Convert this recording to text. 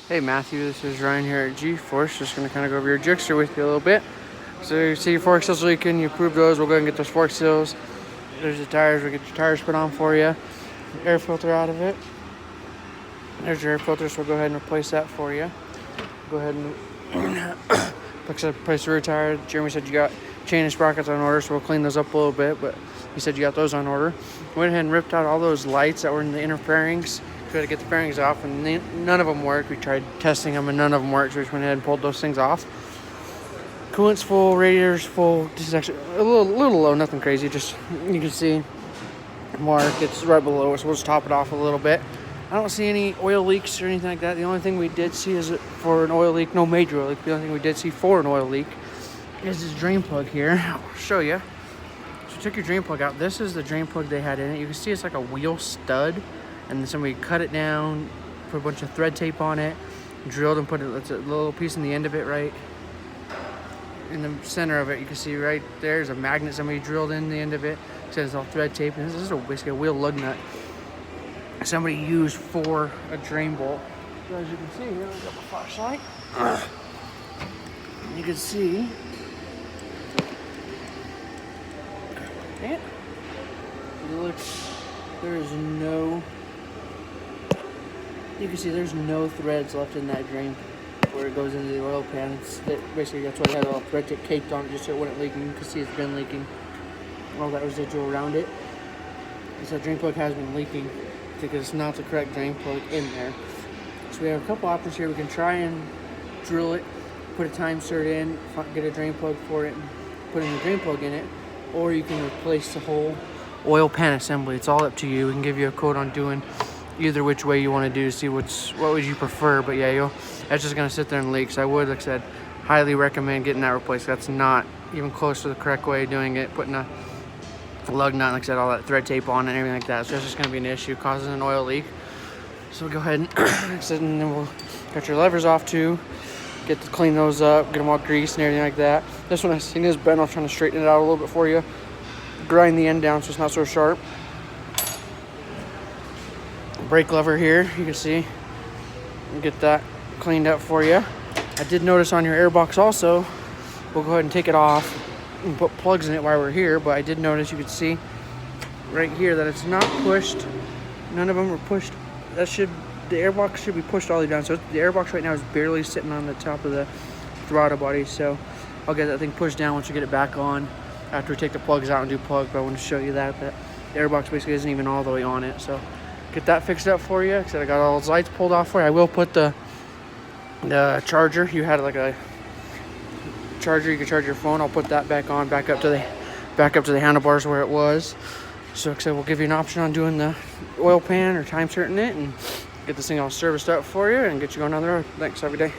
Hey Matthew, this is Ryan here at G-Force. Just going to kind of go over your Gixxer with you a little bit. So you see your fork seals leaking, you approve those, we'll go ahead and get those fork seals. There's the tires, we'll get your tires put on for you. Air filter out of it. There's your air filter, so we'll go ahead and replace that for you. Go ahead and replace the rear tire. Jeremy said you got chain and sprockets on order, so we'll clean those up a little bit, but he said you got those on order. Went ahead and ripped out all those lights that were in the inner fairings. Tried to get the fairings off, and none of them worked. We tried testing them, and none of them worked, so we just went ahead and pulled those things off. Coolant's full, radiator's full. This is actually a little low, nothing crazy. Just, you can see mark, it's right below it, so we'll just top it off a little bit. I don't see any oil leaks or anything like that. The only thing we did see is for an oil leak, no major oil leak. The only thing we did see for an oil leak is this drain plug here. I'll show you. So we took your drain plug out. This is the drain plug they had in it. You can see it's like a wheel stud, and then somebody cut it down, put a bunch of thread tape on it, drilled and put a little piece in the end of it, right in the center of it. You can see right there's a magnet somebody drilled in the end of it. It says all thread tape, and this is basically a wheel lug nut somebody used for a drain bolt. So as you can see here, I've got my flashlight. You can see it. You can see there's no threads left in that drain where it goes into the oil pan. Basically that's why it had all thread tape caked on it, just so it wouldn't leak. And you can see it's been leaking, all that residual around it. So the drain plug has been leaking because it's not the correct drain plug in there. So we have a couple options here. We can try and drill it, put a time cert in, get a drain plug for it, and put in the drain plug in it, or you can replace the whole oil pan assembly. It's all up to you. We can give you a quote on doing either which way you want to do to see what would you prefer. But yeah, that's just gonna sit there and leak. So I would, like I said, highly recommend getting that replaced. That's not even close to the correct way of doing it. Putting a lug nut, like I said, all that thread tape on and everything like that. So that's just gonna be an issue, causing an oil leak. So we'll go ahead and then we'll cut your levers off too. Clean those up, get them all greased and everything like that. This one I seen is bent. I'm trying to straighten it out a little bit for you. Grind the end down so it's not so sharp. Brake lever here, you can see. Get that cleaned up for you. I did notice on your airbox also, we'll go ahead and take it off and put plugs in it while we're here, but I did notice, you can see right here that it's not pushed. None of them are pushed. The airbox should be pushed all the way down. So the airbox right now is barely sitting on the top of the throttle body. So I'll get that thing pushed down once we get it back on after we take the plugs out and do plug. But I want to show you that the airbox basically isn't even all the way on it. So get that fixed up for you. Like I said, I got all those lights pulled off for you. I will put the charger. You had like a charger you could charge your phone. I'll put that back on, back up to the handlebars where it was. So like I said, we'll give you an option on doing the oil pan or time certain it and get this thing all serviced up for you and get you going on the road. Thanks, every day.